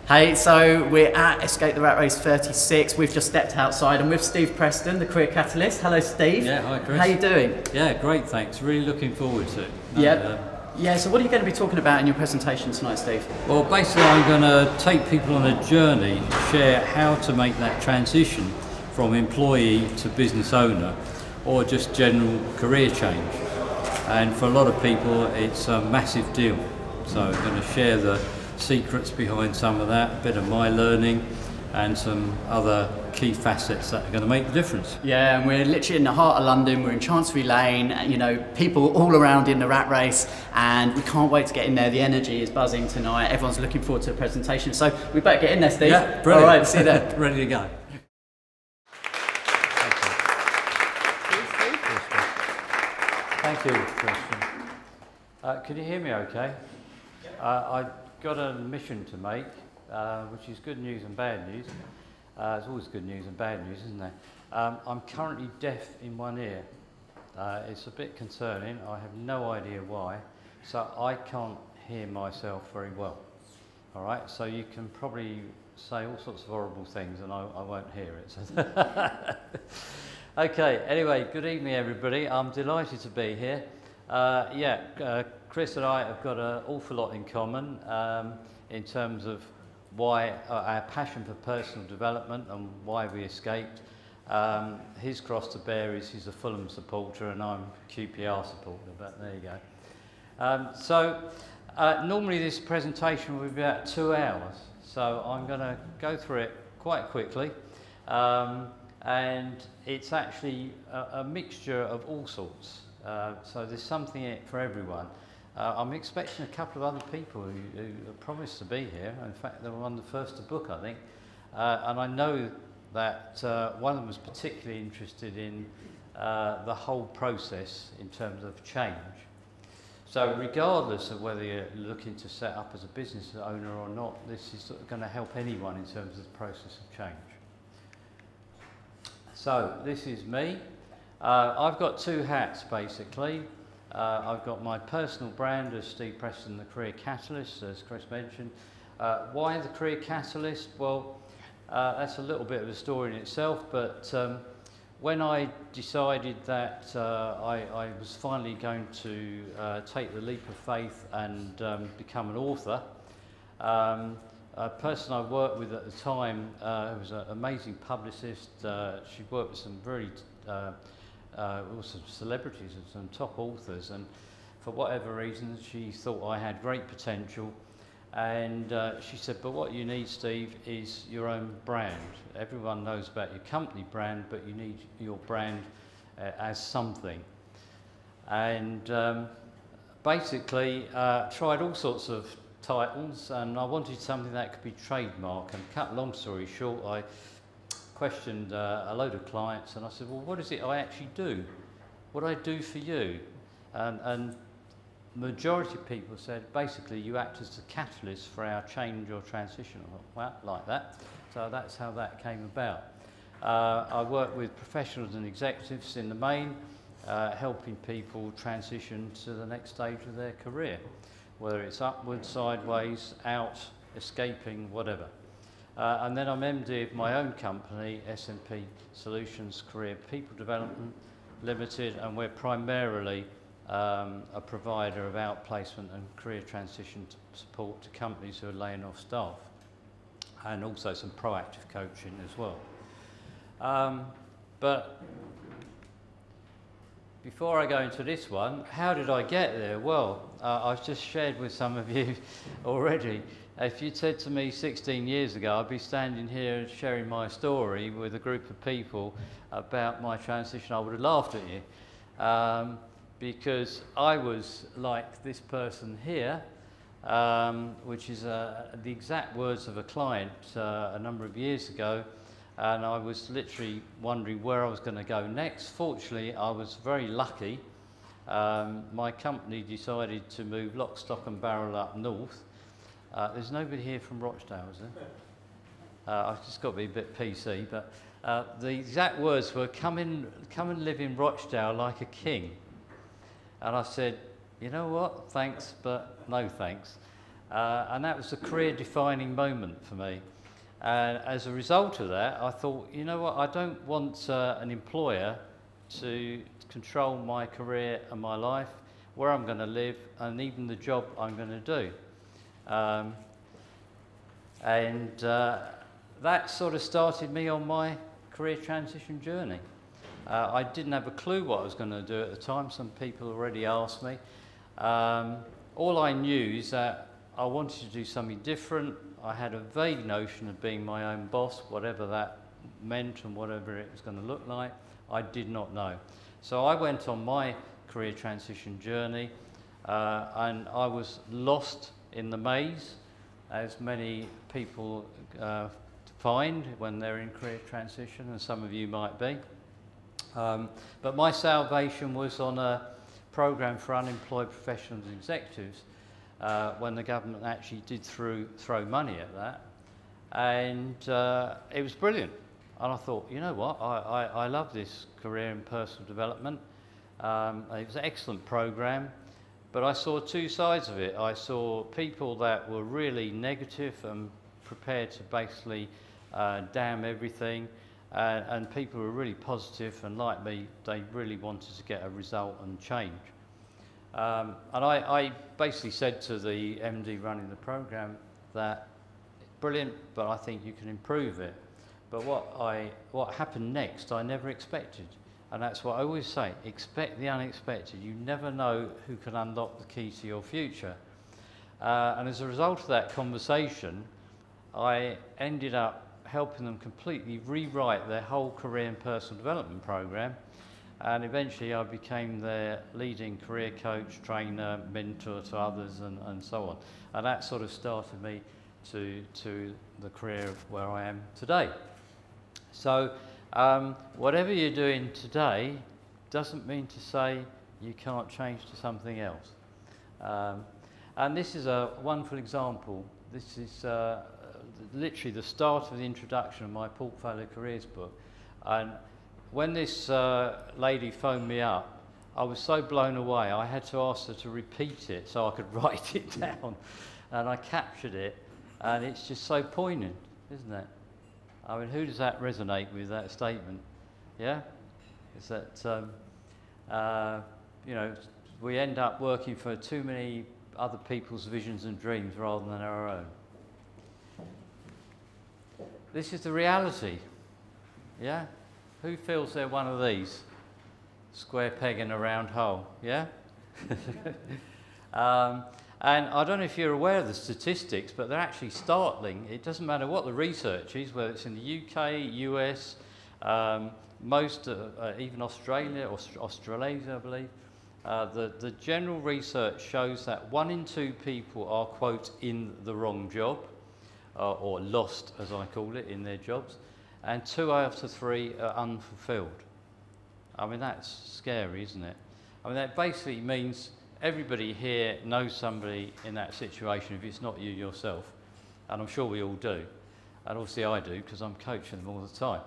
Hey, so we're at Escape the Rat Race 36. We've just stepped outside and with Steve Preston, the Career Catalyst. Hello, Steve. Yeah, hi, Chris. How you doing? Yeah, great, thanks. Really looking forward to it. Yeah, so what are you going to be talking about in your presentation tonight, Steve? Well, basically I'm going to take people on a journey, share how to make that transition from employee to business owner, or just general career change. And for a lot of people, it's a massive deal. So I'm going to share the secrets behind some of that, a bit of my learning, and some other key facets that are going to make the difference. Yeah, and we're literally in the heart of London. We're in Chancery Lane, you know, people all around in the rat race, and we can't wait to get in there. The energy is buzzing tonight. Everyone's looking forward to the presentation. So we better get in there, Steve. Yeah, brilliant. All right, see you there. Ready to go. Thank you, Preston. Can you hear me okay? I've got a mission to make, which is good news and bad news. It's always good news and bad news, isn't there? I'm currently deaf in one ear. It's a bit concerning. I have no idea why. So I can't hear myself very well. All right, so you can probably say all sorts of horrible things and I won't hear it. Okay, anyway, good evening everybody. I'm delighted to be here. Chris and I have got an awful lot in common in terms of why our passion for personal development and why we escaped. His cross to bear is he's a Fulham supporter and I'm a QPR supporter, but there you go. Normally this presentation will be about 2 hours, so I'm going to go through it quite quickly. And it's actually a mixture of all sorts. So there's something in it for everyone. I'm expecting a couple of other people who promised to be here. In fact, they were one of the first to book, I think. And I know that one of them was particularly interested in the whole process in terms of change. So regardless of whether you're looking to set up as a business owner or not, this is going to help anyone in terms of the process of change. So this is me. I've got two hats basically. I've got my personal brand as Steve Preston, the Career Catalyst, as Chris mentioned. Why the Career Catalyst? Well, that's a little bit of a story in itself, but when I decided that I was finally going to take the leap of faith and become an author, a person I worked with at the time was an amazing publicist. She worked with some very also celebrities and some top authors, and for whatever reason she thought I had great potential, and she said, but what you need, Steve, is your own brand. Everyone knows about your company brand, but you need your brand as something. And basically tried all sorts of titles, and I wanted something that could be trademark, and cut long story short, I questioned a load of clients and I said, well, what is it I actually do? What do I do for you? And majority of people said, basically you act as the catalyst for our change or transition. I thought, well, like that. So that's how that came about. I work with professionals and executives in the main, helping people transition to the next stage of their career, whether it's upwards, sideways, out, escaping, whatever. And then I'm MD of my own company, S&P Solutions Career People Development Limited, and we're primarily a provider of outplacement and career transition support to companies who are laying off staff, and also some proactive coaching as well. But before I go into this one, how did I get there? Well, I've just shared with some of you already. If you'd said to me 16 years ago, I'd be standing here sharing my story with a group of people about my transition, I would have laughed at you. Because I was like this person here, which is the exact words of a client a number of years ago, and I was literally wondering where I was going to go next. Fortunately, I was very lucky. My company decided to move lock, stock and barrel up north. There's nobody here from Rochdale, is there? I've just got to be a bit PC, but the exact words were, come and live in Rochdale like a king. And I said, you know what, thanks, but no thanks. And that was a career-defining moment for me. And as a result of that, I thought, you know what, I don't want an employer to control my career and my life, where I'm going to live, and even the job I'm going to do. That sort of started me on my career transition journey. I didn't have a clue what I was going to do at the time. Some people already asked me. All I knew is that I wanted to do something different. I had a vague notion of being my own boss, whatever that meant and whatever it was going to look like. I did not know. So I went on my career transition journey, and I was lost in the maze, as many people find when they're in career transition, and some of you might be. But my salvation was on a program for unemployed professionals and executives, when the government actually did throw money at that. And it was brilliant. And I thought, you know what, I love this career and personal development. It was an excellent program, but I saw two sides of it. I saw people that were really negative and prepared to basically damn everything, and people who were really positive, and like me, they really wanted to get a result and change. And I basically said to the MD running the program that, brilliant, but I think you can improve it. But what happened next, I never expected. And that's what I always say, expect the unexpected. You never know who can unlock the key to your future. And as a result of that conversation, I ended up helping them completely rewrite their whole career and personal development program. And eventually I became their leading career coach, trainer, mentor to others, and so on. And that sort of started me to the career of where I am today. So whatever you're doing today doesn't mean to say you can't change to something else. And this is a wonderful example. This is literally the start of the introduction of my Portfolio Careers book. And when this lady phoned me up, I was so blown away, I had to ask her to repeat it so I could write it down. And I captured it, and it's just so poignant, isn't it? I mean, who does that resonate with, that statement? Yeah? Is that, you know, we end up working for too many other people's visions and dreams rather than our own. This is the reality, yeah? Who feels they're one of these? Square peg in a round hole, yeah? And I don't know if you're aware of the statistics, but they're actually startling. It doesn't matter what the research is, whether it's in the UK, US, even Australia, or Australasia, I believe. The general research shows that 1 in 2 people are, quote, in the wrong job, or lost, as I call it, in their jobs, and 2 out of 3 are unfulfilled. I mean, that's scary, isn't it? I mean, that basically means everybody here knows somebody in that situation, if it's not you yourself, and I'm sure we all do, and obviously I do, because I'm coaching them all the time.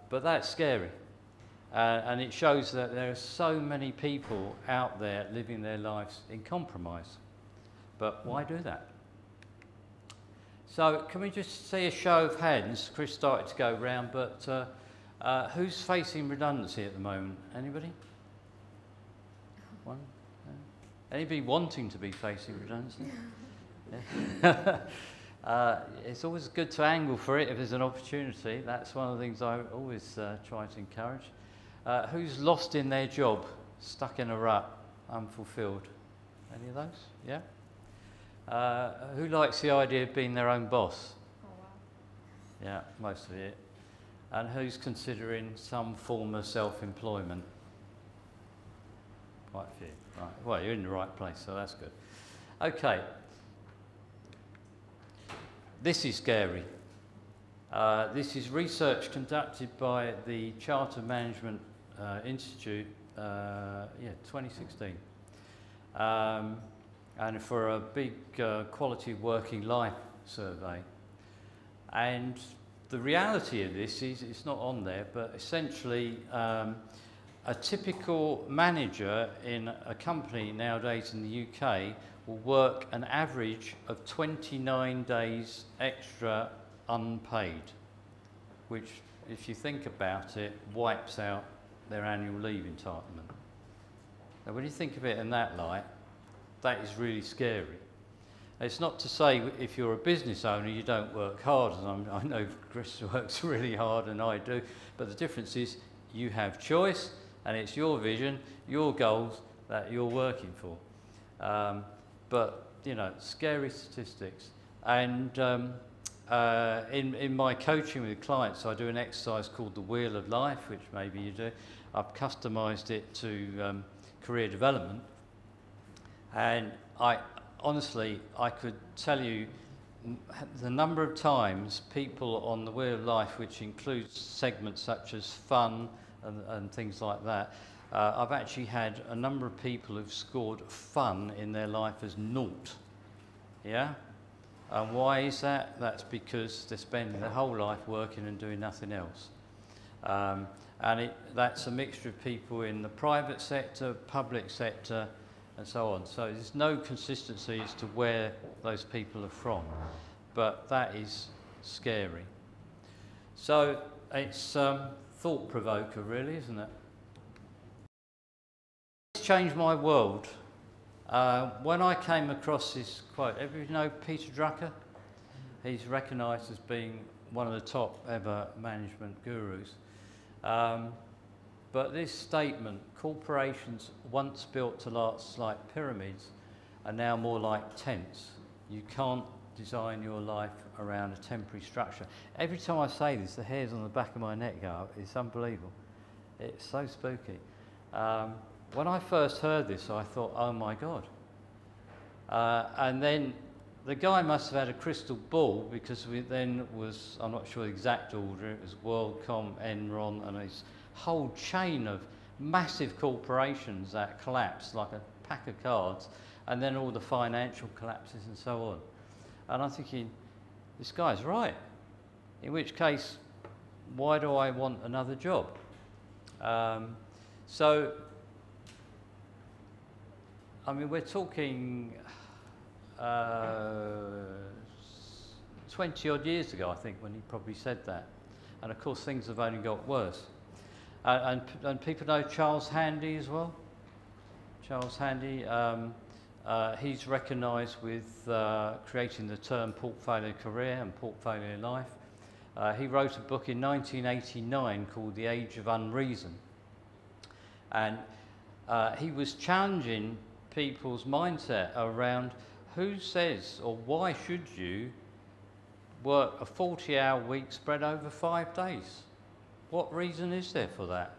But that's scary, and it shows that there are so many people out there living their lives in compromise. But why do that? So can we just see a show of hands? Chris started to go round, but who's facing redundancy at the moment? Anybody? One? Anybody wanting to be facing redundancy? Yeah. It's always good to angle for it if there's an opportunity. That's one of the things I always try to encourage. Who's lost in their job, stuck in a rut, unfulfilled? Any of those? Yeah? Who likes the idea of being their own boss? Oh, wow. Yeah, most of it. And who's considering some form of self-employment? Quite a few. Right. Well, you're in the right place, so that's good. Okay. This is scary. This is research conducted by the Charter Management Institute, 2016. And for a big quality working life survey. And the reality of this is, it's not on there, but essentially a typical manager in a company nowadays in the UK will work an average of 29 days extra unpaid, which, if you think about it, wipes out their annual leave entitlement. Now, when you think of it in that light, that is really scary. It's not to say if you're a business owner you don't work hard, and I know Chris works really hard and I do, but the difference is you have choice and it's your vision, your goals that you're working for. But, you know, scary statistics. And in my coaching with clients, I do an exercise called the Wheel of Life, which maybe you do. I've customised it to career development. And honestly, I could tell you the number of times people on the Wheel of Life, which includes segments such as fun and things like that, I've actually had a number of people who've scored fun in their life as naught. Yeah? And why is that? That's because they're spending their whole life working and doing nothing else. And that's a mixture of people in the private sector, public sector, and so on. So there's no consistency as to where those people are from, but that is scary. So it's thought-provoker, really, isn't it? It's changed my world. When I came across this quote, everybody know Peter Drucker? He's recognised as being one of the top ever management gurus. But this statement, corporations once built to last like pyramids are now more like tents. You can't design your life around a temporary structure. Every time I say this, the hairs on the back of my neck go up. It's unbelievable. It's so spooky. When I first heard this, I thought, oh my God. And then the guy must have had a crystal ball, because we then was, I'm not sure the exact order, it was WorldCom, Enron, and this whole chain of massive corporations that collapsed like a pack of cards, and then all the financial collapses and so on. And I'm thinking, this guy's right. In which case, why do I want another job? So, I mean, we're talking 20 odd years ago, I think, when he probably said that. And of course, things have only got worse. And people know Charles Handy as well. Charles Handy, he's recognised with creating the term portfolio career and portfolio life. He wrote a book in 1989 called The Age of Unreason. And he was challenging people's mindset around who says or why should you work a 40-hour week spread over 5 days? What reason is there for that?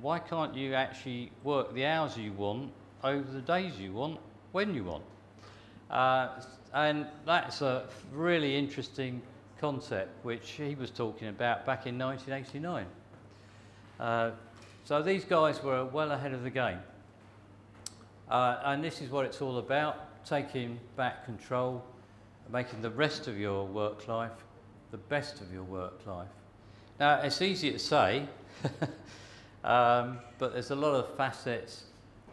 Why can't you actually work the hours you want over the days you want when you want? And that's a really interesting concept which he was talking about back in 1989. So these guys were well ahead of the game. And this is what it's all about, taking back control, making the rest of your work life the best of your work life. Now, it's easy to say, but there's a lot of facets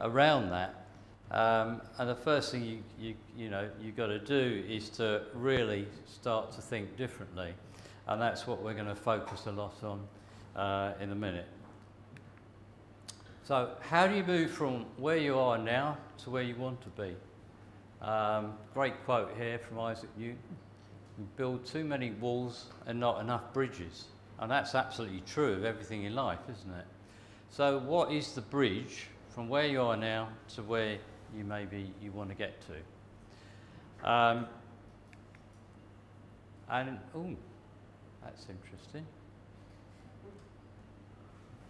around that. And the first thing you've got to do is to really start to think differently. And that's what we're going to focus a lot on in a minute. So how do you move from where you are now to where you want to be? Great quote here from Isaac Newton. We build too many walls and not enough bridges. And that's absolutely true of everything in life, isn't it? So what is the bridge from where you are now to where you want to get to? Oh, that's interesting.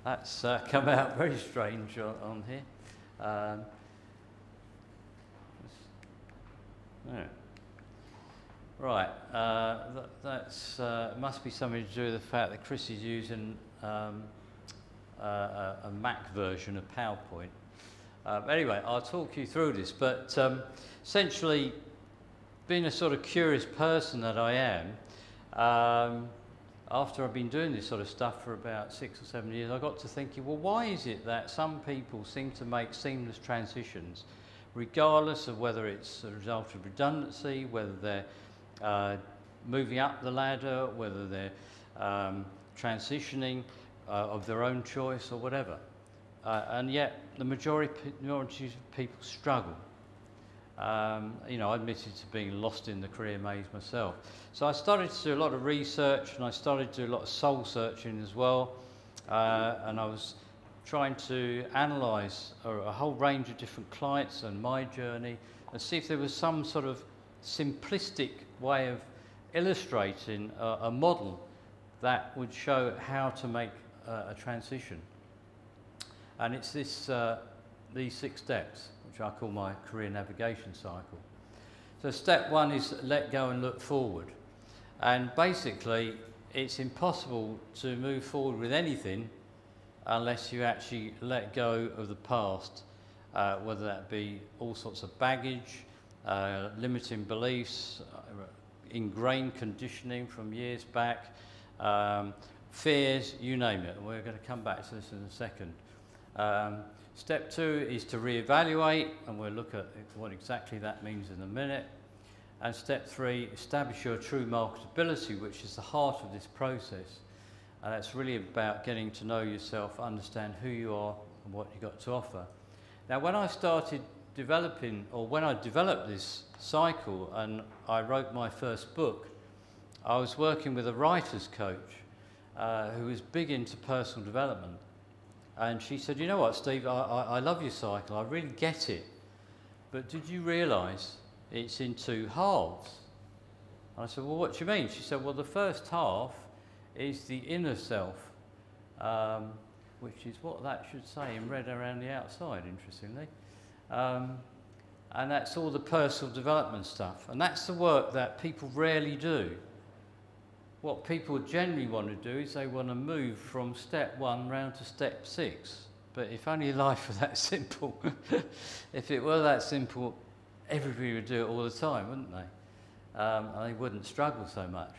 That's come out very strange on here. Yeah. Right, that's must be something to do with the fact that Chris is using a Mac version of PowerPoint. Anyway, I'll talk you through this, but essentially, being a sort of curious person that I am, after I've been doing this sort of stuff for about 6 or 7 years, I got to thinking, well, why is it that some people seem to make seamless transitions, regardless of whether it's a result of redundancy, whether they're moving up the ladder, whether they're transitioning of their own choice or whatever. And yet the majority of people struggle. You know, I admitted to being lost in the career maze myself. So I started to do a lot of research, and I started to do a lot of soul searching as well. And I was trying to analyse a whole range of different clients and my journey, and see if there was some sort of simplistic way of illustrating a model that would show how to make a transition. And it's these 6 steps, which I call my career navigation cycle. So step 1 is let go and look forward. And basically, it's impossible to move forward with anything unless you actually let go of the past, whether that be all sorts of baggage, limiting beliefs, ingrained conditioning from years back, fears, you name it. And we're going to come back to this in a second. Step 2 is to reevaluate, and we'll look at what exactly that means in a minute. And step 3, establish your true marketability, which is the heart of this process. And that's really about getting to know yourself, understand who you are and what you've got to offer. Now, when I started developing, or when I developed this cycle and I wrote my first book, I was working with a writer's coach who was big into personal development. And she said, you know what, Steve, I love your cycle, I really get it, but did you realise it's in 2 halves? And I said, well, what do you mean? She said, well, the first half is the inner self, which is what that should say in red around the outside, interestingly. And that's all the personal development stuff. And that's the work that people rarely do. What people generally want to do is they want to move from step 1 round to step 6. But if only life were that simple, if it were that simple, everybody would do it all the time, wouldn't they? And they wouldn't struggle so much.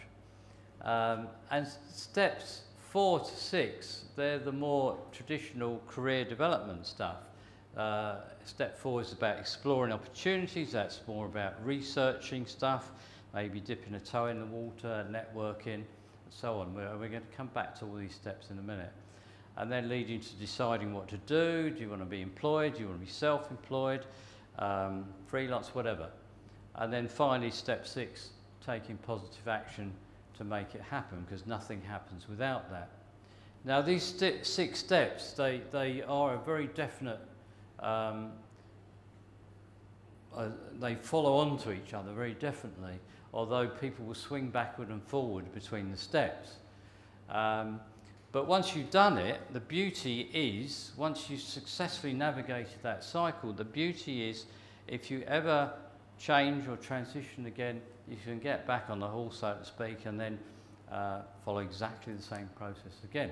And steps 4 to 6, they're the more traditional career development stuff. Step 4 is about exploring opportunities. That's more about researching stuff, maybe dipping a toe in the water, networking, and so on. We're going to come back to all these steps in a minute. And then leading to deciding what to do. Do you want to be employed? Do you want to be self-employed? Freelance, whatever. And then finally, step 6, taking positive action to make it happen, because nothing happens without that. Now, these 6 steps, they are a very definite, they follow on to each other very definitely, although people will swing backward and forward between the steps. But once you've done it, the beauty is, once you've successfully navigated that cycle, the beauty is, if you ever change or transition again, you can get back on the horse, so to speak, and then follow exactly the same process again.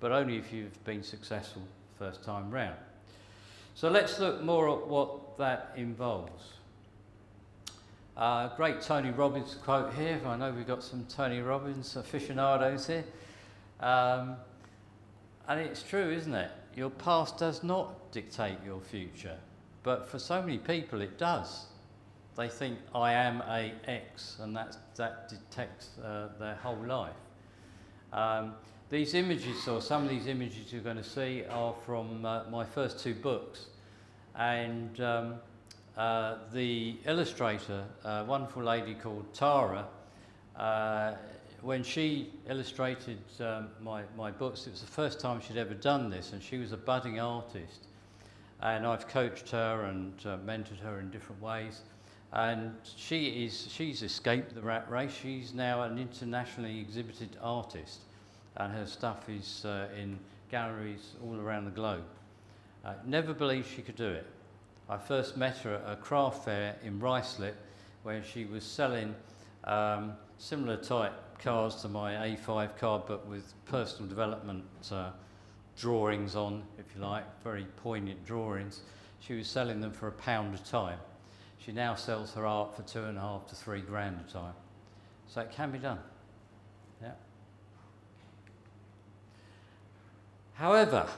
But only if you've been successful first time round. So let's look more at what that involves. Great Tony Robbins quote here. I know we've got some Tony Robbins aficionados here. And it's true, isn't it? Your past does not dictate your future. But for so many people, it does. They think, I am a X, and that dictates their whole life. These images, or some of these images you're going to see, are from my first 2 books. And the illustrator, a wonderful lady called Tara, when she illustrated my books, it was the first time she'd ever done this, and she was a budding artist. And I've coached her and mentored her in different ways. And she's escaped the rat race. She's now an internationally exhibited artist, and her stuff is in galleries all around the globe. Never believed she could do it. I first met her at a craft fair in Ruislip, where she was selling similar type cards to my A5 card, but with personal development drawings on, if you like, very poignant drawings. She was selling them for £1 a time. She now sells her art for £2,500 to £3,000 a time. So it can be done. Yeah. However,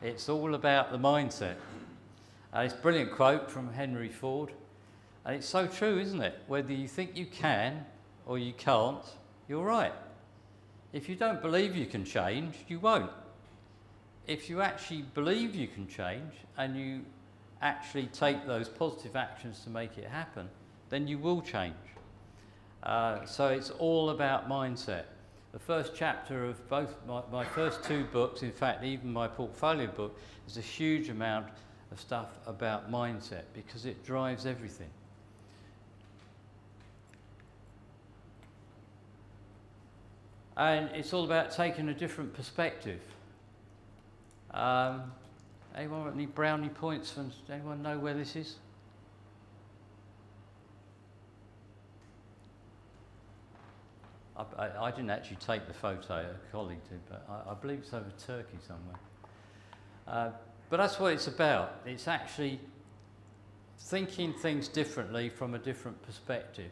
it's all about the mindset. It's a brilliant quote from Henry Ford, and it's so true, isn't it? Whether you think you can or you can't, you're right. If you don't believe you can change, you won't. If you actually believe you can change and you actually take those positive actions to make it happen, then you will change. So it's all about mindset. The first chapter of both my first two books, in fact even my portfolio book, is a huge amount of stuff about mindset because it drives everything. And it's all about taking a different perspective. Anyone got any brownie points? Does anyone know where this is? I didn't actually take the photo, a colleague did, but I believe it's over Turkey somewhere. But that's what it's about. It's actually thinking things differently from a different perspective.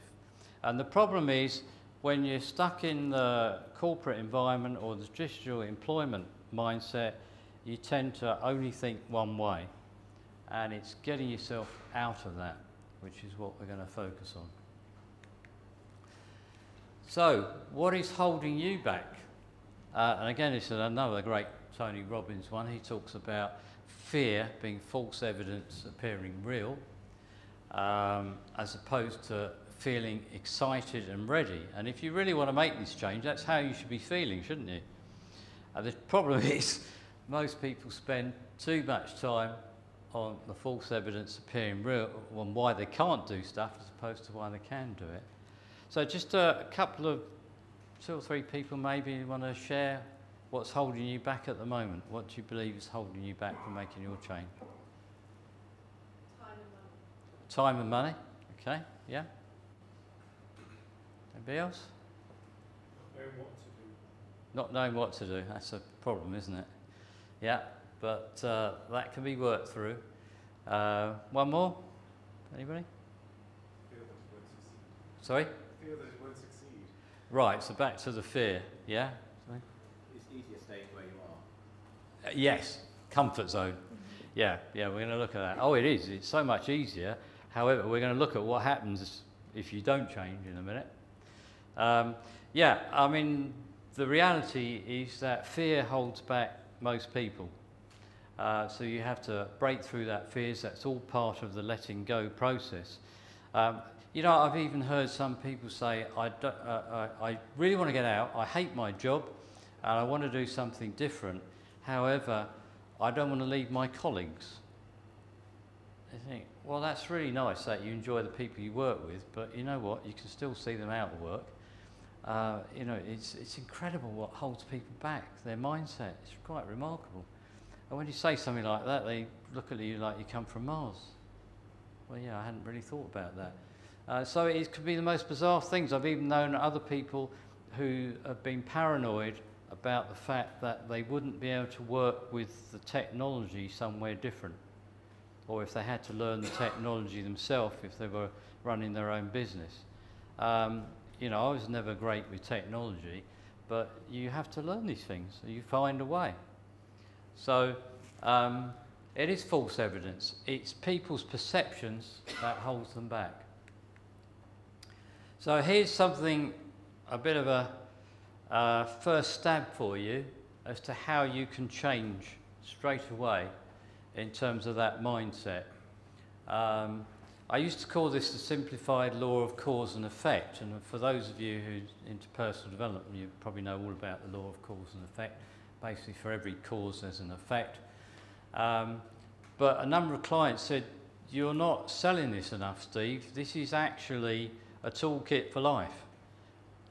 And the problem is, when you're stuck in the corporate environment or the traditional employment mindset, you tend to only think one way. And it's getting yourself out of that, which is what we're going to focus on. So, what is holding you back? And again, this is another great Tony Robbins one. He talks about fear being false evidence appearing real, as opposed to feeling excited and ready. And if you really want to make this change, that's how you should be feeling, shouldn't you? And the problem is, most people spend too much time on the false evidence appearing real, on why they can't do stuff as opposed to why they can do it. So just a couple of, 2 or 3 people maybe want to share what's holding you back at the moment. What do you believe is holding you back from making your change? Time and money. Time and money, okay, yeah. Anybody else? Not knowing what to do, that's a problem, isn't it? Yeah, but that can be worked through. One more? Anybody? Fear that it won't succeed. Sorry? Fear that it won't succeed. Right, so back to the fear, yeah? Sorry? It's easier staying where you are. Yes, comfort zone. Yeah, we're going to look at that. Oh, it is, it's so much easier. However, we're going to look at what happens if you don't change in a minute. Yeah, I mean, the reality is that fear holds back most people. So you have to break through that fears. That's all part of the letting go process. You know, I've even heard some people say, I really want to get out, I hate my job, and I want to do something different. However, I don't want to leave my colleagues. I think, well, that's really nice that you enjoy the people you work with, but you know what, you can still see them out of work. You know, it's incredible what holds people back, their mindset. It's quite remarkable. And when you say something like that, they look at you like you come from Mars. Well, yeah, I hadn't really thought about that. So it could be the most bizarre things. I've even known other people who have been paranoid about the fact that they wouldn't be able to work with the technology somewhere different, or if they had to learn the technology themselves if they were running their own business. You know, I was never great with technology, but you have to learn these things, so you find a way. So it is false evidence. It's people's perceptions that holds them back. So here's something, a bit of a first stab for you as to how you can change straight away in terms of that mindset. I used to call this the simplified law of cause and effect, and for those of you who are into personal development, you probably know all about the law of cause and effect. Basically, for every cause, there's an effect. But a number of clients said, you're not selling this enough, Steve. This is actually a toolkit for life.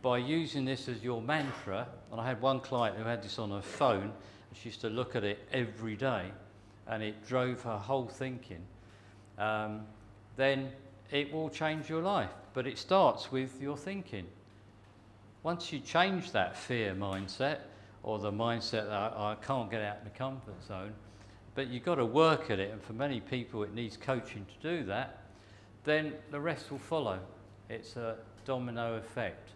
By using this as your mantra, and I had one client who had this on her phone, and she used to look at it every day, and it drove her whole thinking, then it will change your life. But it starts with your thinking. Once you change that fear mindset, or the mindset that I can't get out of the comfort zone, but you've got to work at it, and for many people it needs coaching to do that, then the rest will follow. It's a domino effect.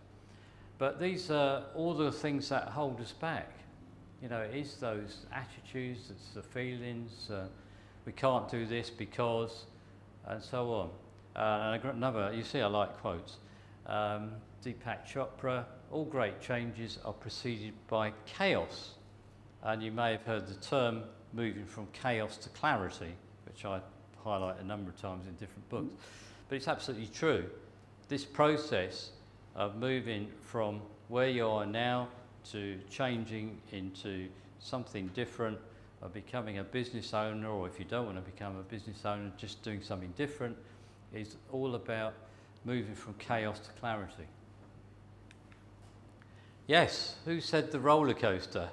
But these are all the things that hold us back. You know, it is those attitudes, it's the feelings, we can't do this because, and so on. And I got another, you see I like quotes. Deepak Chopra, all great changes are preceded by chaos. And you may have heard the term moving from chaos to clarity, which I highlight a number of times in different books. But it's absolutely true. This process of moving from where you are now to changing into something different, of becoming a business owner, or if you don't want to become a business owner, just doing something different, is all about moving from chaos to clarity. Yes, who said the roller coaster?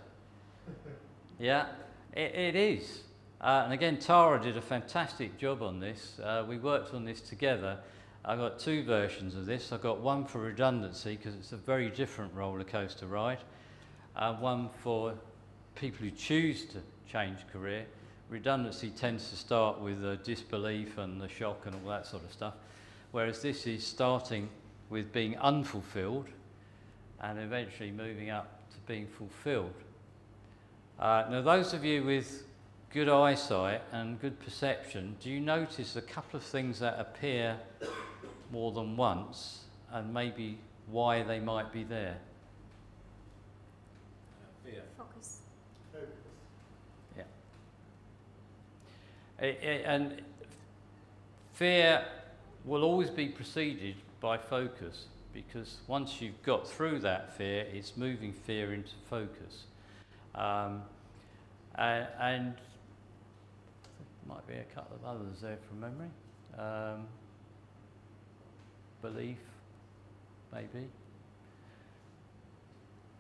Yeah, it is. And again, Tara did a fantastic job on this. We worked on this together. I got two versions of this. I got one for redundancy, because it's a very different roller coaster ride. One for people who choose to change career. Redundancy tends to start with disbelief and the shock and all that sort of stuff, whereas this is starting with being unfulfilled and eventually moving up to being fulfilled. Now, those of you with good eyesight and good perception, do you notice a couple of things that appear more than once, and maybe why they might be there? Fear. Focus. Yeah. And fear will always be preceded by focus, because once you've got through that fear, it's moving fear into focus. And there might be a couple of others there from memory. Belief, maybe.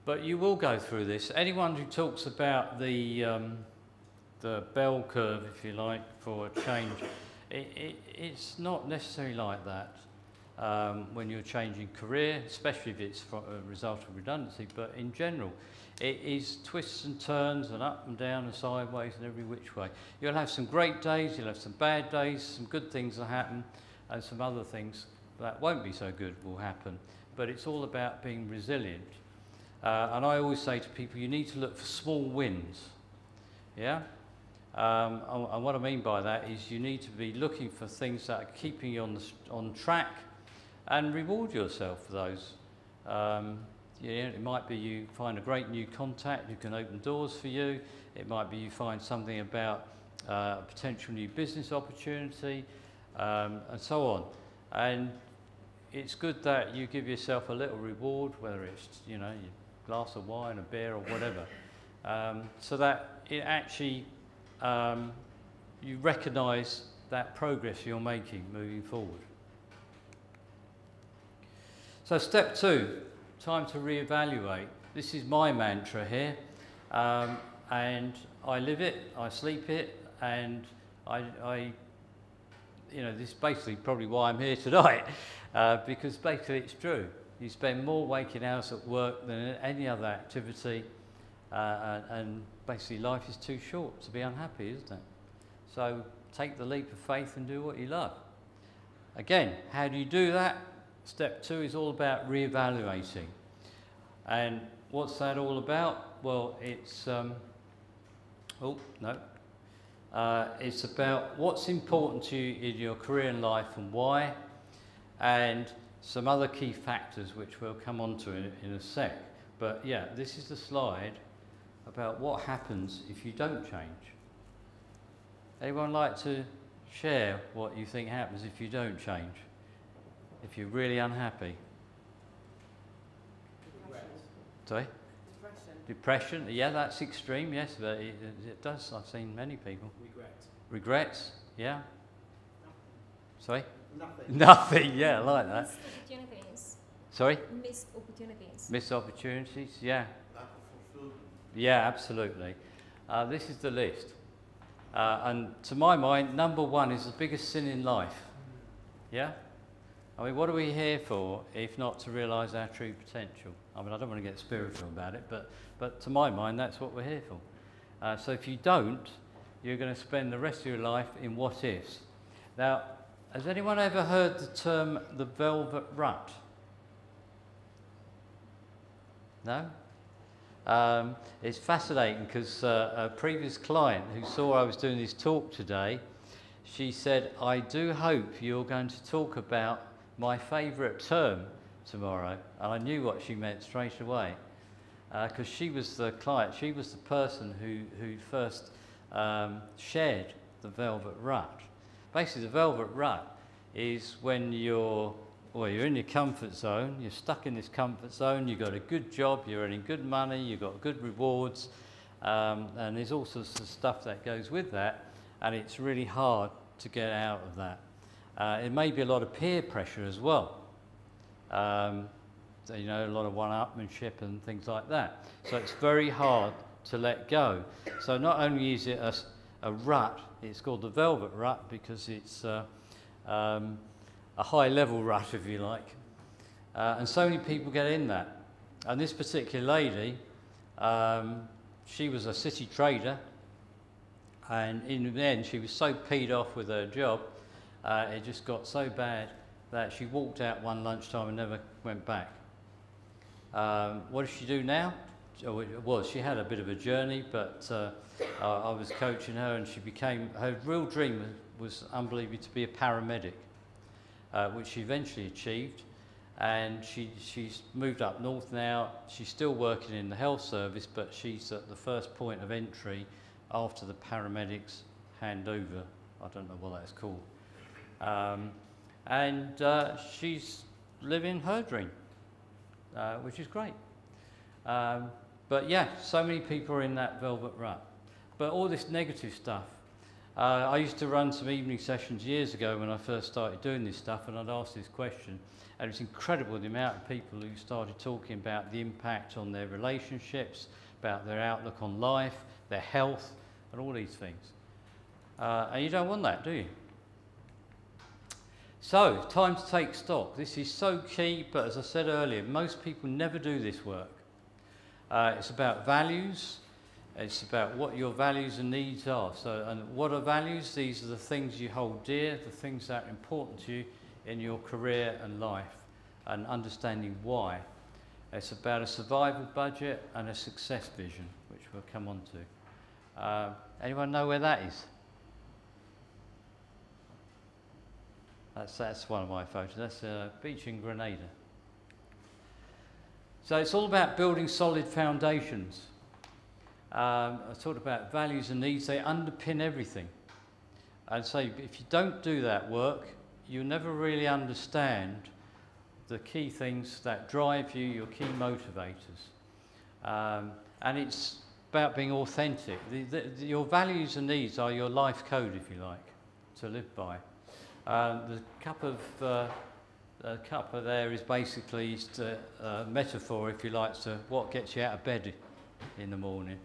But you will go through this. Anyone who talks about the bell curve, if you like, for a change, it's not necessarily like that when you're changing career, especially if it's a result of redundancy, but in general, it is twists and turns and up and down and sideways and every which way. You'll have some great days, you'll have some bad days, some good things will happen, and some other things that won't be so good will happen. But it's all about being resilient. And I always say to people, you need to look for small wins. Yeah? And what I mean by that is you need to be looking for things that are keeping you on track, and reward yourself for those. It might be you find a great new contact who can open doors for you. It might be you find something about a potential new business opportunity, and so on. And it's good that you give yourself a little reward, whether it's a glass of wine, a beer, or whatever, so that it actually you recognise that progress you're making moving forward. So step 2, time to reevaluate. This is my mantra here, and I live it, I sleep it, and this is basically probably why I'm here tonight, because basically it's true. You spend more waking hours at work than any other activity, and basically life is too short to be unhappy, isn't it? So take the leap of faith and do what you love. Again, how do you do that? Step 2 is all about reevaluating. And what's that all about? Well, it's it's about what's important to you in your career and life and why, and some other key factors which we'll come on to in a sec. But yeah, this is the slide about what happens if you don't change. Anyone like to share what you think happens if you don't change? If you're really unhappy? Sorry? Depression, yeah, that's extreme, yes, but it does. I've seen many people. Regrets, yeah. Nothing. Sorry? Nothing, yeah, I like that. Missed opportunities. Sorry? Missed opportunities. Missed opportunities, yeah. Lack of fulfillment. Yeah, absolutely. This is the list. And to my mind, number 1 is the biggest sin in life. Yeah? I mean, what are we here for if not to realise our true potential? I mean, I don't want to get spiritual about it, but to my mind, that's what we're here for. So if you don't, you're going to spend the rest of your life in what-ifs. Now, has anyone ever heard the term the velvet rut? No? It's fascinating because a previous client who saw I was doing this talk today, she said, I do hope you're going to talk about my favourite term tomorrow. And I knew what she meant straight away, because she was the client, she was the person who first shared the velvet rut. Basically, the velvet rut is when you're in your comfort zone, you're stuck in this comfort zone, you've got a good job, you're earning good money, you've got good rewards, and there's all sorts of stuff that goes with that, and it's really hard to get out of that. It may be a lot of peer pressure as well. So, you know, a lot of one-upmanship and things like that. So it's very hard to let go. So not only is it a rut, it's called the velvet rut because it's a high-level rut, if you like. And so many people get in that. And this particular lady, she was a city trader, and in the end she was so peed off with her job, it just got so bad that she walked out one lunchtime and never went back. What does she do now? Well, she had a bit of a journey, but I was coaching her, and her real dream was unbelievably to be a paramedic, which she eventually achieved. And she's moved up north now. She's still working in the health service, but she's at the first point of entry after the paramedics handover. I don't know what that's called. She's living her dream, which is great. But yeah, so many people are in that velvet rut. But all this negative stuff, I used to run some evening sessions years ago when I first started doing this stuff, and I'd ask this question, and it's incredible the amount of people who started talking about the impact on their relationships, about their outlook on life, their health, and all these things. And you don't want that, do you? So, time to take stock. This is so key, but as I said earlier, most people never do this work. It's about values. It's about what your values and needs are. So, and what are values? These are the things you hold dear, the things that are important to you in your career and life, and understanding why. It's about a survival budget and a success vision, which we'll come on to. Anyone know where that is? That's one of my photos. That's a beach in Grenada. So it's all about building solid foundations. I talked about values and needs. They underpin everything. And so if you don't do that work, you'll never really understand the key things that drive you, your key motivators. And it's about being authentic. Your values and needs are your life code, if you like, to live by. The cup there is basically a metaphor, if you like, to what gets you out of bed in the morning.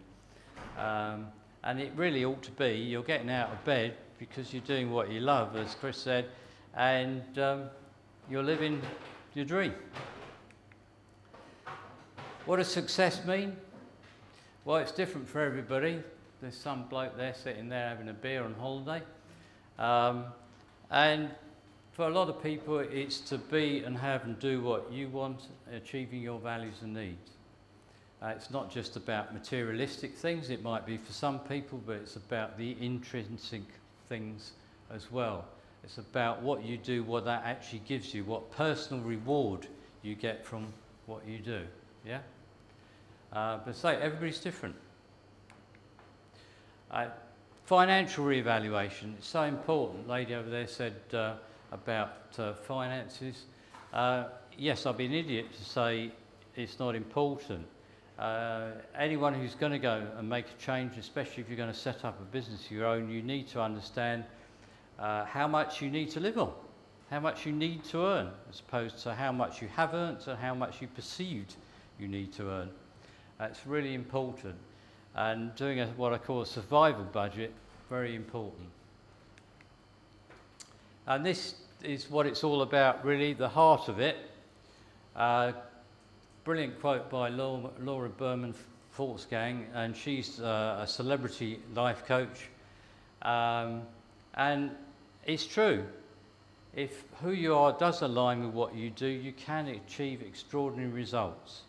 And it really ought to be you're getting out of bed because you're doing what you love, as Chris said, and you're living your dream. What does success mean? Well, it's different for everybody. There's some bloke there sitting there having a beer on holiday. And for a lot of people, it's to be and have and do what you want, achieving your values and needs. It's not just about materialistic things. It might be for some people, but it's about the intrinsic things as well. It's about what you do, what that actually gives you, what personal reward you get from what you do. Yeah? But say, everybody's different. Financial revaluation is so important. Lady over there said about finances. Yes, I'd be an idiot to say it's not important. Anyone who's going to go and make a change, especially if you're going to set up a business of your own, you need to understand how much you need to live on, how much you need to earn, as opposed to how much you have earned and how much you perceived you need to earn. That's really important. And doing what I call a survival budget, very important. And this is what it's all about, really, the heart of it. Brilliant quote by Laura Berman Fortsgang, and she's a celebrity life coach. And it's true. If who you are does align with what you do, you can achieve extraordinary results.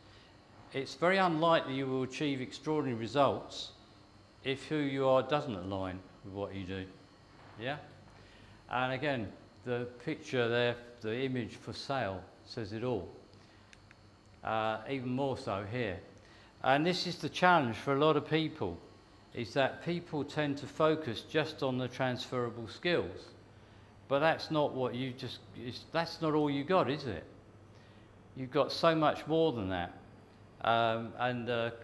it's very unlikely you will achieve extraordinary results if who you are doesn't align with what you do. Yeah? And again, the picture there, the image for sale says it all. Even more so here. And this is the challenge for a lot of people, is that people tend to focus just on the transferable skills. But that's not what you just, that's not all you got, is it? You've got so much more than that.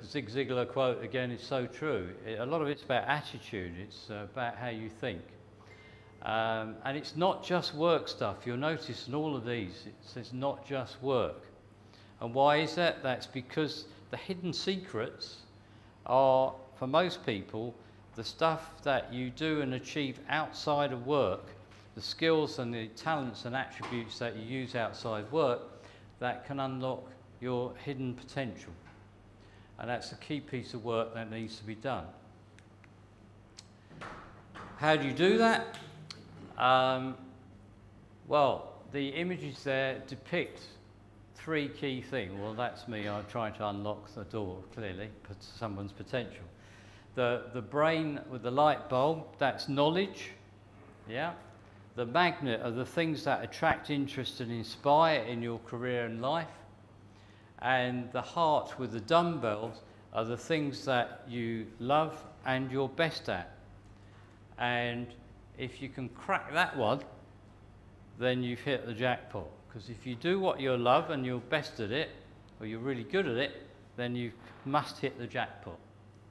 Zig Ziglar quote again is so true. A lot of it's about attitude, it's about how you think. And it's not just work stuff. You'll notice in all of these, it says not just work. And why is that? That's because the hidden secrets are, for most people, the stuff that you do and achieve outside of work, the skills and the talents and attributes that you use outside work that can unlock your hidden potential. And that's a key piece of work that needs to be done. How do you do that? Well, the images there depict three key things. Well, that's me. I'm trying to unlock the door, clearly, for someone's potential. The brain with the light bulb, that's knowledge. Yeah. The magnet are the things that attract interest and inspire in your career and life. And the heart with the dumbbells are the things that you love and you're best at. And if you can crack that one, then you've hit the jackpot. Because if you do what you love and you're best at it, or you're really good at it, then you must hit the jackpot.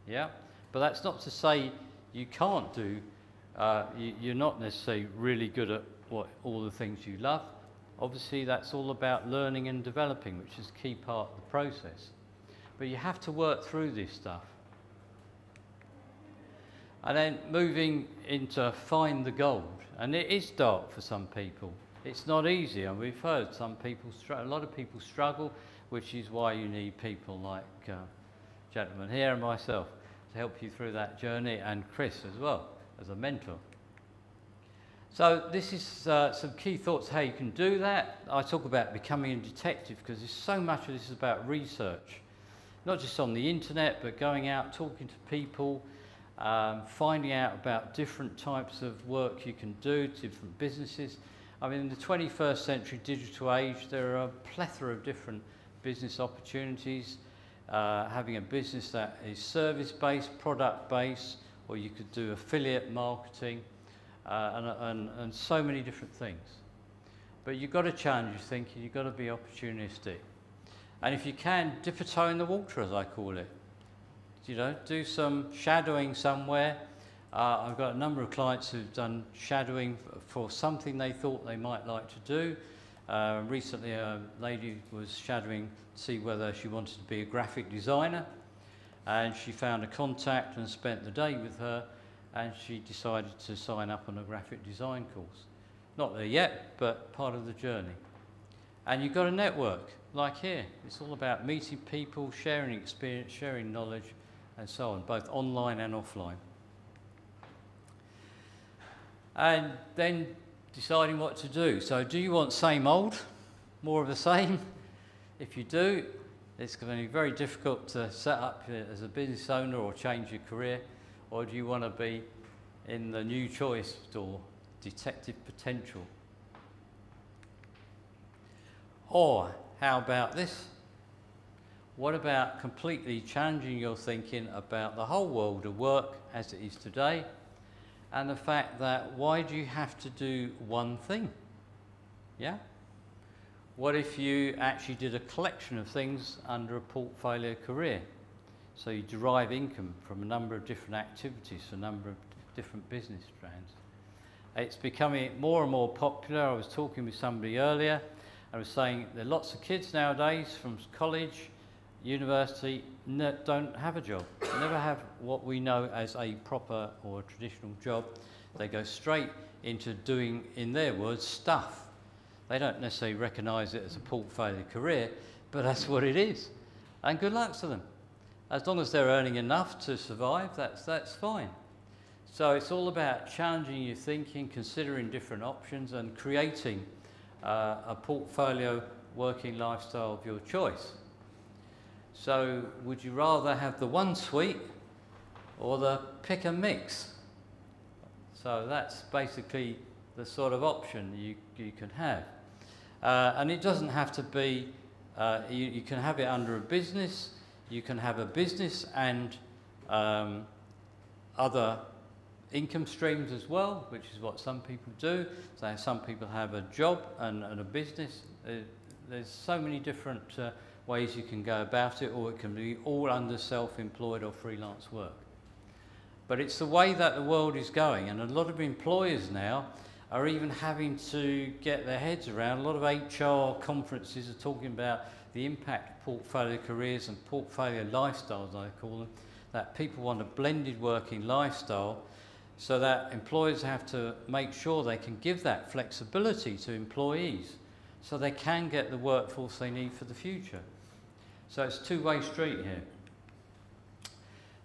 Yeah? But that's not to say you can't do, you're not necessarily really good at all the things you love. Obviously, that's all about learning and developing, which is a key part of the process. But you have to work through this stuff. And then moving into find the gold. And it is dark for some people. It's not easy, and we've heard some people, a lot of people struggle, which is why you need people like gentlemen here and myself to help you through that journey, and Chris as well, as a mentor. So this is some key thoughts how you can do that. I talk about becoming a detective because there's so much of this is about research. Not just on the internet, but going out, talking to people, finding out about different types of work you can do, different businesses. I mean, in the 21st century digital age, there are a plethora of different business opportunities. Having a business that is service-based, product-based, or you could do affiliate marketing, and so many different things. But you've got to challenge your thinking, you've got to be opportunistic. And if you can, dip a toe in the water, as I call it. You know, do some shadowing somewhere. I've got a number of clients who've done shadowing for something they thought they might like to do. Recently, a lady was shadowing to see whether she wanted to be a graphic designer, and she found a contact and spent the day with her, and she decided to sign up on a graphic design course. Not there yet, but part of the journey. And you've got to network, like here. It's all about meeting people, sharing experience, sharing knowledge, and so on, both online and offline. And then deciding what to do. So do you want same old, more of the same? If you do, it's going to be very difficult to set up as a business owner or change your career. Or do you want to be in the new choice or detective potential? Or how about this? What about completely challenging your thinking about the whole world of work as it is today, and the fact that why do you have to do one thing? Yeah? What if you actually did a collection of things under a portfolio career? So you derive income from a number of different activities, a number of different business strands. It's becoming more and more popular. I was talking with somebody earlier. I was saying there are lots of kids nowadays from college, university, don't have a job, never have what we know as a proper or a traditional job. They go straight into doing, in their words, stuff. They don't necessarily recognise it as a portfolio career, but that's what it is. And good luck to them. As long as they're earning enough to survive, that's fine. So it's all about challenging your thinking, considering different options, and creating a portfolio working lifestyle of your choice. So would you rather have the one suite or the pick and mix? So that's basically the sort of option you can have. And it doesn't have to be, you can have it under a business, you can have a business and other income streams as well, which is what some people do. So some people have a job and a business. There's so many different ways you can go about it, or it can be all under self-employed or freelance work. But it's the way that the world is going, and a lot of employers now are even having to get their heads around. A lot of HR conferences are talking about the impact of portfolio careers and portfolio lifestyles, I call them, that people want a blended working lifestyle, so that employers have to make sure they can give that flexibility to employees so they can get the workforce they need for the future. So it's a two-way street here.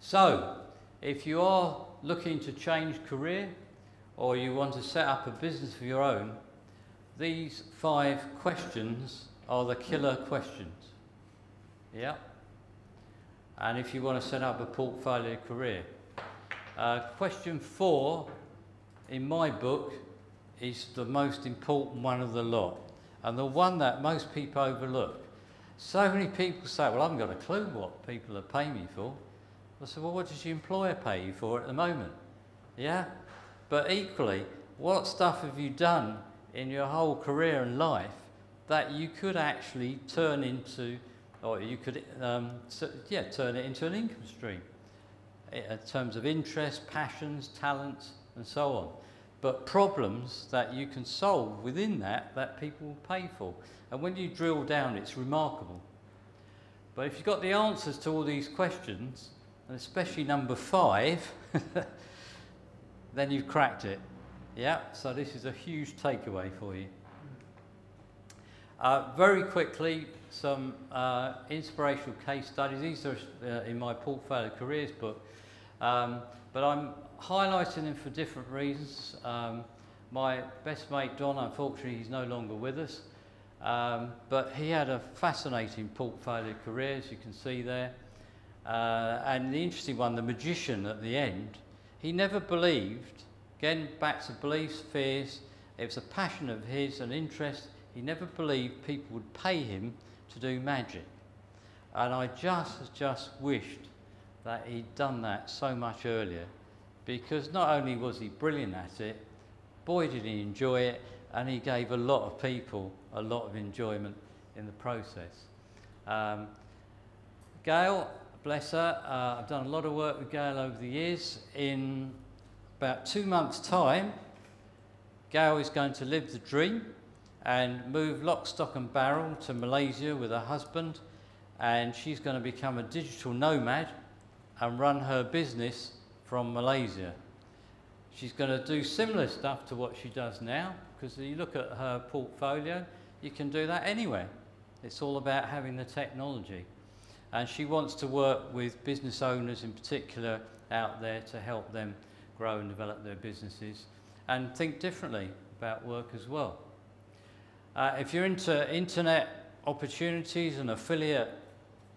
So if you are looking to change career or you want to set up a business of your own, these 5 questions are the killer questions. Yeah. And if you want to set up a portfolio career. Question 4, in my book, is the most important one of the lot, and the one that most people overlook. So many people say, well, I haven't got a clue what people are paying me for. I said, well, what does your employer pay you for at the moment? Yeah? But equally, what stuff have you done in your whole career and life that you could actually turn into, or you could turn it into an income stream in terms of interests, passions, talents, and so on. But problems that you can solve within that people will pay for. And when you drill down, it's remarkable. But if you've got the answers to all these questions, and especially number 5, then you've cracked it. Yeah, so this is a huge takeaway for you. Very quickly, some inspirational case studies. These are in my Portfolio Careers book, but I'm highlighting them for different reasons. My best mate Don, unfortunately, he's no longer with us, but he had a fascinating portfolio career, as you can see there. And the interesting one, the magician at the end, he never believed, again back to beliefs, fears, it was a passion of his, an interest. He never believed people would pay him to do magic. And I just wished that he'd done that so much earlier, because not only was he brilliant at it, boy did he enjoy it, and he gave a lot of people a lot of enjoyment in the process. Gail, bless her, I've done a lot of work with Gail over the years. In about 2 months' time, Gail is going to live the dream and move lock, stock and barrel to Malaysia with her husband, and she's going to become a digital nomad and run her business from Malaysia. She's going to do similar stuff to what she does now, because if you look at her portfolio, you can do that anywhere. It's all about having the technology. And she wants to work with business owners in particular out there to help them grow and develop their businesses and think differently about work as well. If you're into internet opportunities and affiliate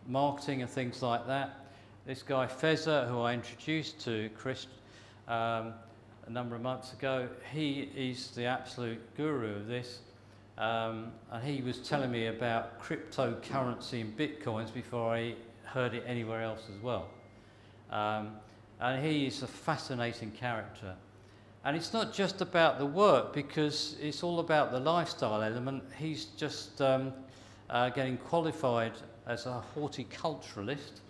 marketing and things like that, this guy Feza, who I introduced to Chris a number of months ago, he is the absolute guru of this. And he was telling me about cryptocurrency and bitcoins before I heard it anywhere else as well. And he is a fascinating character. And it's not just about the work, because it's all about the lifestyle element. He's just getting qualified as a horticulturalist,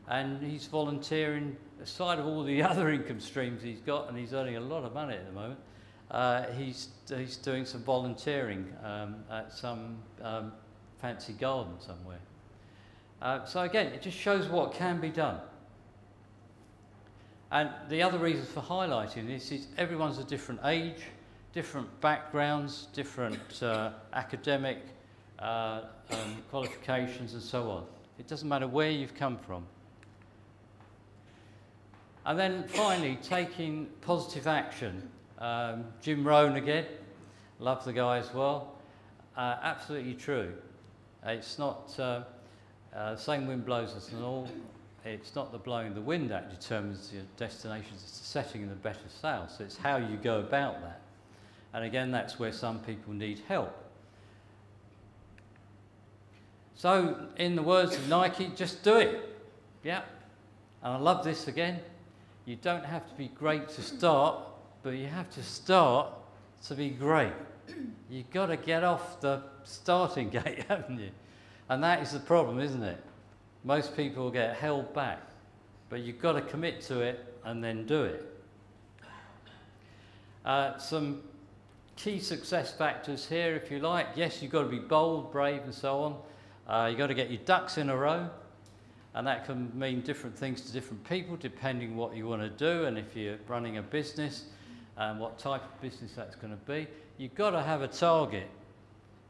and he's volunteering aside of all the other income streams he's got, and he's earning a lot of money at the moment. He's doing some volunteering at some fancy garden somewhere. So again, it just shows what can be done. And the other reason for highlighting this is everyone's a different age, different backgrounds, different academic qualifications and so on. It doesn't matter where you've come from. And then finally, taking positive action. Jim Rohn again, love the guy as well. Absolutely true. It's not Same wind blows us and all. It's not the blowing of the wind that determines your destination, it's the setting of the better sail. So it's how you go about that. And again, that's where some people need help. So, in the words of Nike, just do it. Yeah. And I love this again. You don't have to be great to start, but you have to start to be great. You've got to get off the starting gate, haven't you? And that is the problem, isn't it? Most people get held back, but you've got to commit to it and then do it. Some key success factors here, if you like. Yes, you've got to be bold, brave, and so on. You've got to get your ducks in a row, and that can mean different things to different people, depending what you want to do, and if you're running a business, and what type of business that's going to be. You've got to have a target,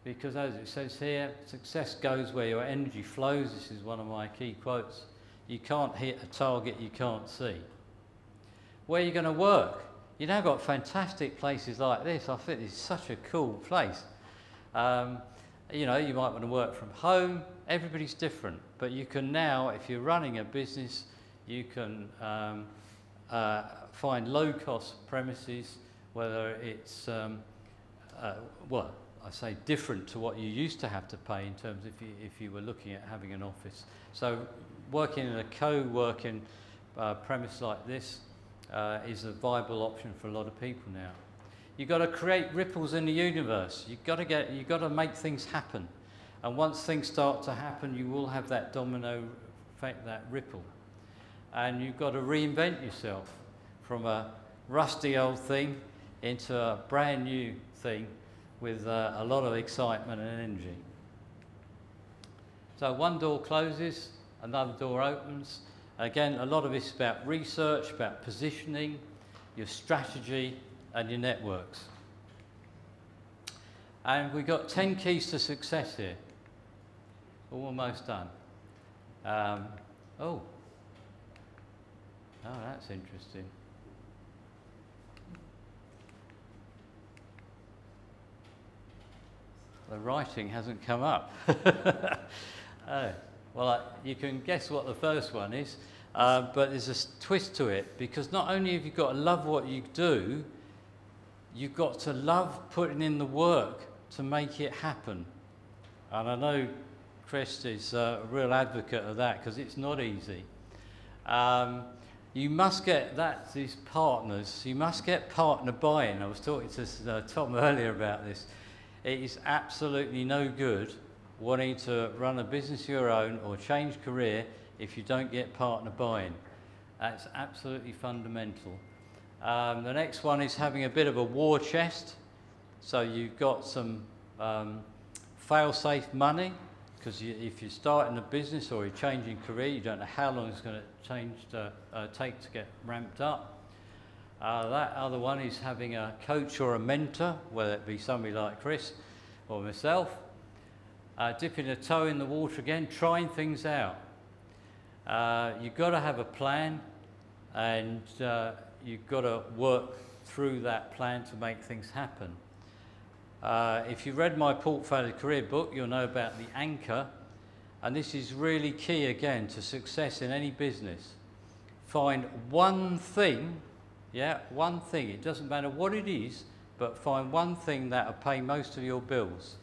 because as it says here, success goes where your energy flows. This is one of my key quotes. You can't hit a target you can't see. Where are you going to work? You've now got fantastic places like this. I think this is such a cool place. You know, you might want to work from home. Everybody's different. But you can now, if you're running a business, you can find low-cost premises, whether it's, well, I say different to what you used to have to pay in terms of if you were looking at having an office. So working in a co-working premise like this is a viable option for a lot of people now. You've got to create ripples in the universe. You've got to make things happen. And once things start to happen, you will have that domino effect, that ripple. And you've got to reinvent yourself from a rusty old thing into a brand new thing with a lot of excitement and energy. So one door closes, another door opens. Again, a lot of this is about research, about positioning, your strategy, and your networks. And we've got 10 keys to success here. Almost done. Oh, that's interesting. The writing hasn't come up. Well, you can guess what the first one is, but there's a twist to it, because not only have you got to love what you do, you've got to love putting in the work to make it happen. And I know Chris is a real advocate of that, because it's not easy. You must get these partners, you must get partner buy-in. I was talking to Tom earlier about this. It is absolutely no good wanting to run a business of your own or change career if you don't get partner buy-in. That's absolutely fundamental. The next one is having a bit of a war chest. So you've got some fail-safe money, because if you're starting a business or you're changing career, you don't know how long it's going to take to get ramped up. That other one is having a coach or a mentor, whether it be somebody like Chris or myself. Dipping a toe in the water again, trying things out. You've got to have a plan, and you've got to work through that plan to make things happen. If you read my Portfolio Career book, you'll know about the anchor, and this is really key again to success in any business. Find one thing, one thing, it doesn't matter what it is, but find one thing that will pay most of your bills,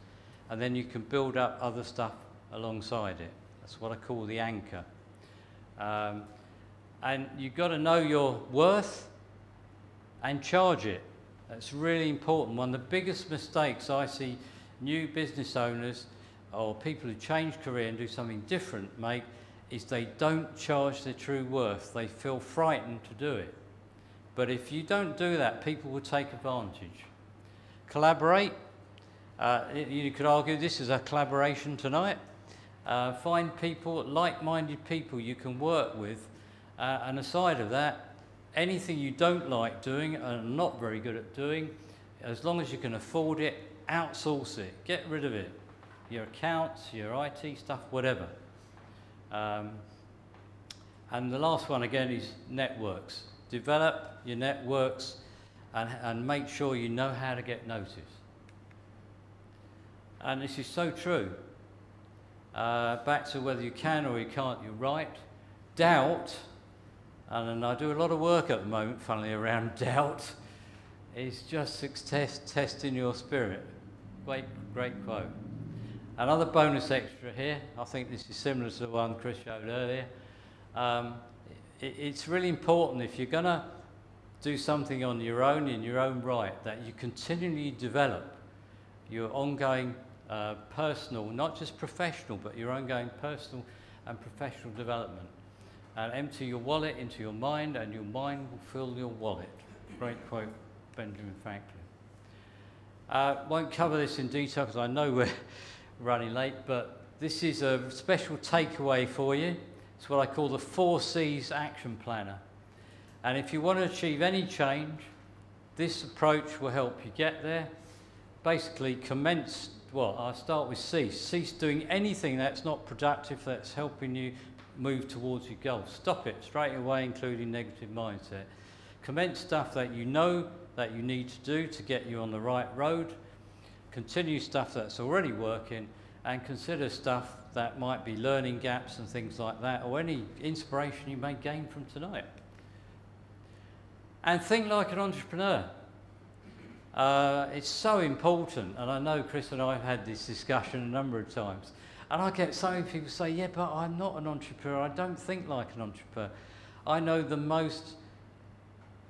and then you can build up other stuff alongside it. That's what I call the anchor. And you've got to know your worth and charge it. That's really important. One of the biggest mistakes I see new business owners or people who change career and do something different make is they don't charge their true worth. They feel frightened to do it. But if you don't do that, people will take advantage. Collaborate. You could argue this is a collaboration tonight. Find people, like-minded people you can work with. And aside of that, anything you don't like doing and are not very good at doing, as long as you can afford it, outsource it. Get rid of it. Your accounts, your IT stuff, whatever. And the last one again is networks. Develop your networks and make sure you know how to get noticed. And this is so true. Back to whether you can or you can't, you're right. Doubt, and I do a lot of work at the moment, funnily, around doubt, is just testing your spirit. Great quote. Another bonus extra here, I think this is similar to the one Chris showed earlier. It's really important if you're going to do something on your own, in your own right, that you continually develop your ongoing personal, not just professional, but your ongoing personal and professional development. And empty your wallet into your mind, and your mind will fill your wallet. Great quote, Benjamin Franklin. Won't cover this in detail because I know we're running late, but this is a special takeaway for you. It's what I call the 4 C's action planner. And if you want to achieve any change, this approach will help you get there. Basically, commence, well, I'll start with cease. Cease doing anything that's not productive, that's helping you move towards your goal. Stop it straight away, including negative mindset. Commence stuff that you know that you need to do to get you on the right road. Continue stuff that's already working, and consider stuff that might be learning gaps and things like that, or any inspiration you may gain from tonight. And think like an entrepreneur. It's so important, and I know Chris and I have had this discussion a number of times, and I get so many people say, yeah, but I'm not an entrepreneur, I don't think like an entrepreneur. I know the most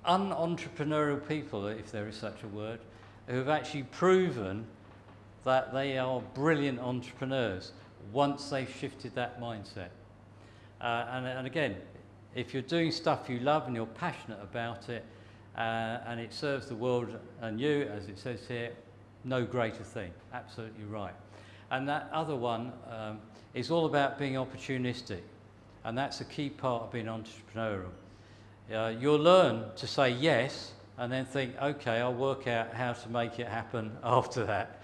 un-entrepreneurial people, if there is such a word, who have actually proven that they are brilliant entrepreneurs once they've shifted that mindset. And again, if you're doing stuff you love and you're passionate about it, and it serves the world and you, as it says here, no greater thing. Absolutely right. And that other one is all about being opportunistic, and that's a key part of being entrepreneurial. You'll learn to say yes and then think, okay, I'll work out how to make it happen after that.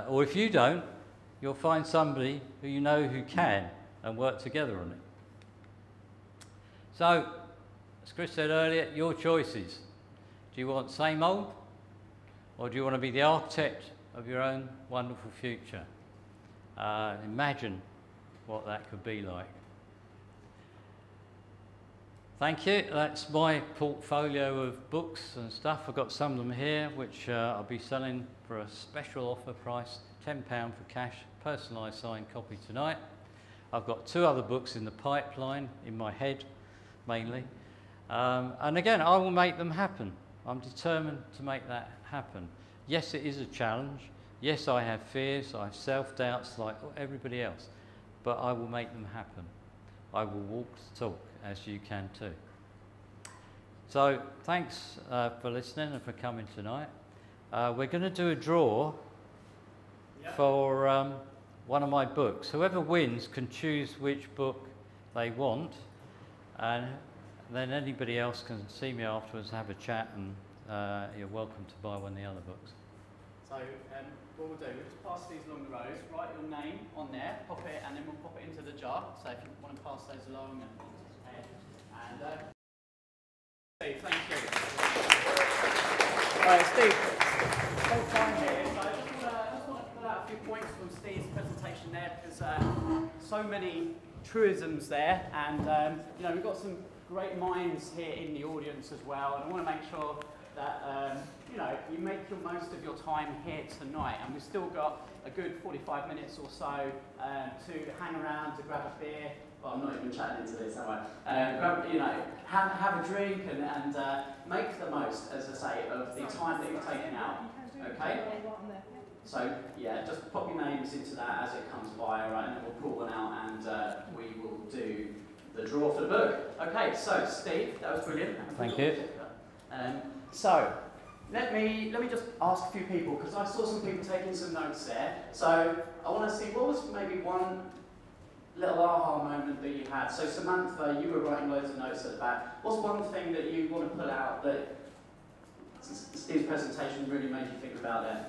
Or if you don't, you'll find somebody who you know who can and work together on it. So, as Chris said earlier, your choices. Do you want same old, or do you want to be the architect of your own wonderful future? Imagine what that could be like. Thank you. That's my portfolio of books and stuff. I've got some of them here, which I'll be selling for a special offer price, £10 for cash, personalised signed copy tonight. I've got 2 other books in the pipeline, in my head, mainly. And again, I will make them happen. I'm determined to make that happen. Yes, it is a challenge. Yes, I have fears, I have self-doubts like everybody else, but I will make them happen. I will walk the talk, as you can too. So thanks for listening and for coming tonight. We're going to do a draw for one of my books. Whoever wins can choose which book they want, and then anybody else can see me afterwards, have a chat, and you're welcome to buy one of the other books. So what we'll do, we'll just pass these along the rows, write your name on there, pop it, and then we'll pop it into the jar. So if you want to pass those along, and Steve, thank you. All right, Steve, whole time here. So I just want to pull out a few points from Steve's presentation there, because so many truisms there, and you know, we've got some great minds here in the audience as well, and I want to make sure that you know, you make the most of your time here tonight, and we've still got a good 45 minutes or so to hang around, to grab a beer. Well, I'm not even chatting into this, am I? Grab, you know, have a drink and make the most, as I say, of the time that you've taken out. Okay? So yeah, just pop your names into that as it comes by, all right, and then we'll pull one out, and we will do the draw for the book. Okay, so Steve, that was brilliant. Thank you. So let me just ask a few people, because I saw some people taking some notes there. So I want to see, what was maybe one little aha moment that you had? So Samantha, you were writing loads of notes at the back. What's one thing that you want to pull out that Steve's presentation really made you think about it?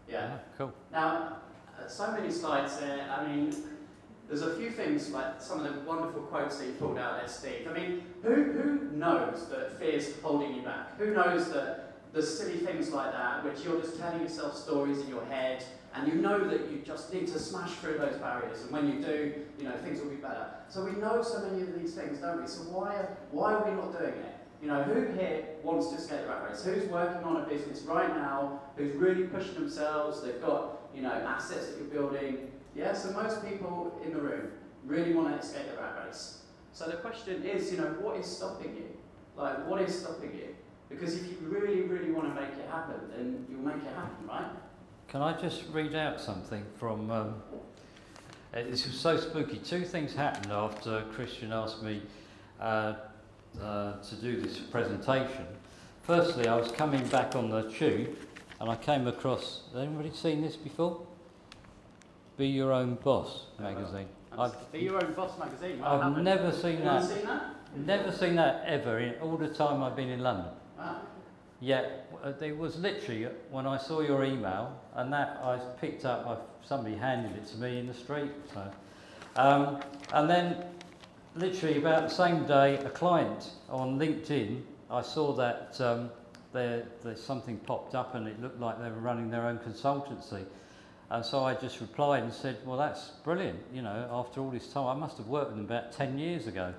Yeah, cool. Now, so many slides there. I mean, there's a few things, like some of the wonderful quotes that you pulled out there, Steve. I mean, who knows that fear's holding you back? Who knows that there's silly things like that, which you're just telling yourself stories in your head, and you know that you just need to smash through those barriers, and when you do, you know, things will be better. So we know so many of these things, don't we? So why are we not doing it? You know, who here wants to escape the rat race? Who's working on a business right now, who's really pushing themselves, they've got, you know, assets that you're building? Yeah, so most people in the room really want to escape the rat race. So the question is, you know, what is stopping you? Like, what is stopping you? Because if you really, really want to make it happen, then you'll make it happen, right? Can I just read out something from, this was so spooky. Two things happened after Christian asked me to do this presentation. Firstly, I was coming back on the tube and I came across, has anybody seen this before? Be Your Own Boss magazine. Be Your Own Boss magazine. I've never seen that. Seen that? Never seen that ever in all the time I've been in London. Wow. Yet it was literally when I saw your email, and that I picked up. Somebody handed it to me in the street. So, and then literally about the same day, a client on LinkedIn, I saw that there's something popped up, and it looked like they were running their own consultancy. And so I just replied and said, well, that's brilliant. You know, after all this time, I must have worked with them about 10 years ago.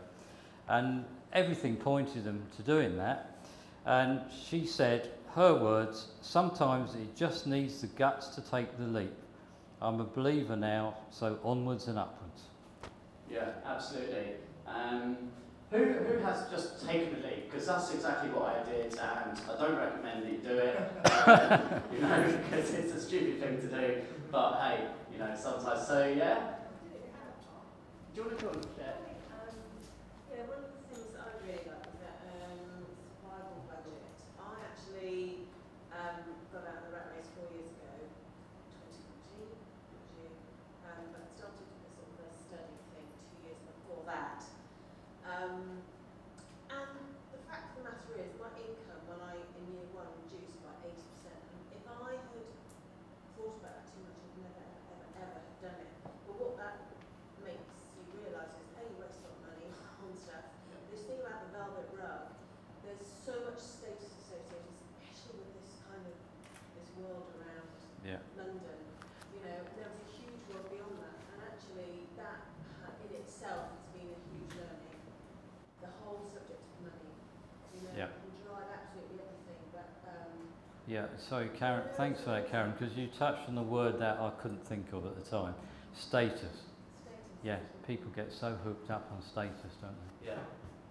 And everything pointed them to doing that. And she said, her words, sometimes it just needs the guts to take the leap. I'm a believer now, so onwards and upwards. Yeah, absolutely. Who has just taken the leap? Because that's exactly what I did, and I don't recommend that you do it. You know, because it's a stupid thing to do. But hey, you know, sometimes. So yeah. Do you want to go and share? Yeah, one of the things that I really like is that survival budget. I actually got out of the rat race 4 years ago, 2014, but started a sort of a study thing 2 years before that. And the fact of the matter is, my income when in year one reduced by 80%. And if I had thought about that too much, I'd never, ever have done it. But what that makes you realise is, A, you waste a lot of money on stuff. This thing about the velvet rug, there's so much status associated, especially with this kind of this world around London. You know, there's a huge world beyond that, and actually that in itself has been a huge learning. The whole subject of money, you know, can drive absolutely everything. But yeah, sorry, Karen. Thanks for that, Karen, because you touched on the word that I couldn't think of at the time: status. Yeah, people get so hooked up on status, don't they? Yeah.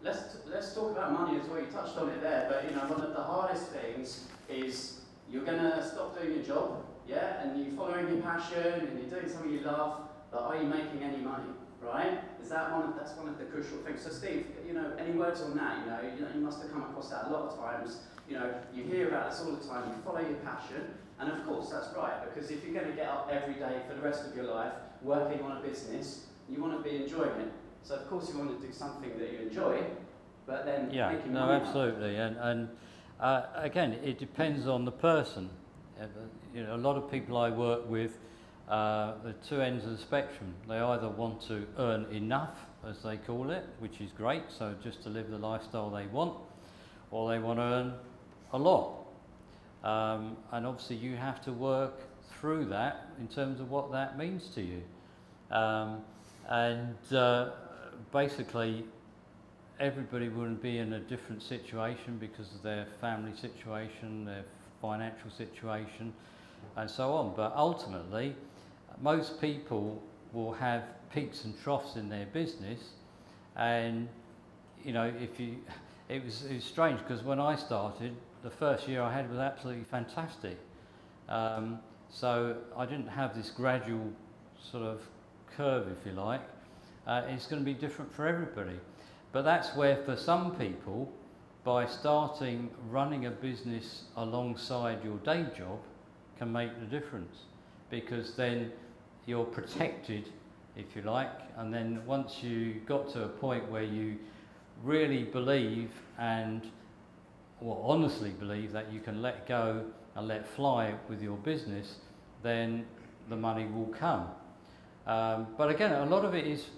Let's talk about money as well. You touched on it there, but you know, one of the hardest things is you're gonna stop doing your job, yeah, and you're following your passion and you're doing something you love, but are you making any money, right? Is that that's one of the crucial things. So Steve, you know, any words on that? You know, you must have come across that a lot of times. You know, you hear about this all the time. You follow your passion, and of course that's right, because if you're going to get up every day for the rest of your life working on a business, you want to be enjoying it. So of course you want to do something that you enjoy, but then making money. Absolutely, and again, it depends on the person. You know, a lot of people I work with, the two ends of the spectrum. They either want to earn enough, as they call it, which is great, so just to live the lifestyle they want, or they want to earn a lot. And obviously you have to work through that in terms of what that means to you. Basically, everybody will be in a different situation because of their family situation, their financial situation, and so on. But ultimately, most people will have peaks and troughs in their business, and you know, it was strange because when I started, the first year I had was absolutely fantastic. So I didn't have this gradual sort of curve, if you like. It's going to be different for everybody. But that's where, for some people, by starting running a business alongside your day job can make the difference, because then you're protected, if you like, and then once you got to a point where you really believe or honestly believe that you can let go and let fly with your business, then the money will come. But again, a lot of it is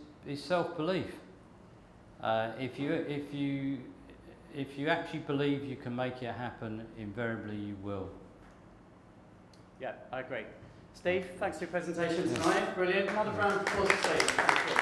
self-belief. If you actually believe you can make it happen, invariably you will. Yeah, I agree. Steve, thanks for your presentation tonight. Brilliant. Another round of applause, Steve. Thank you.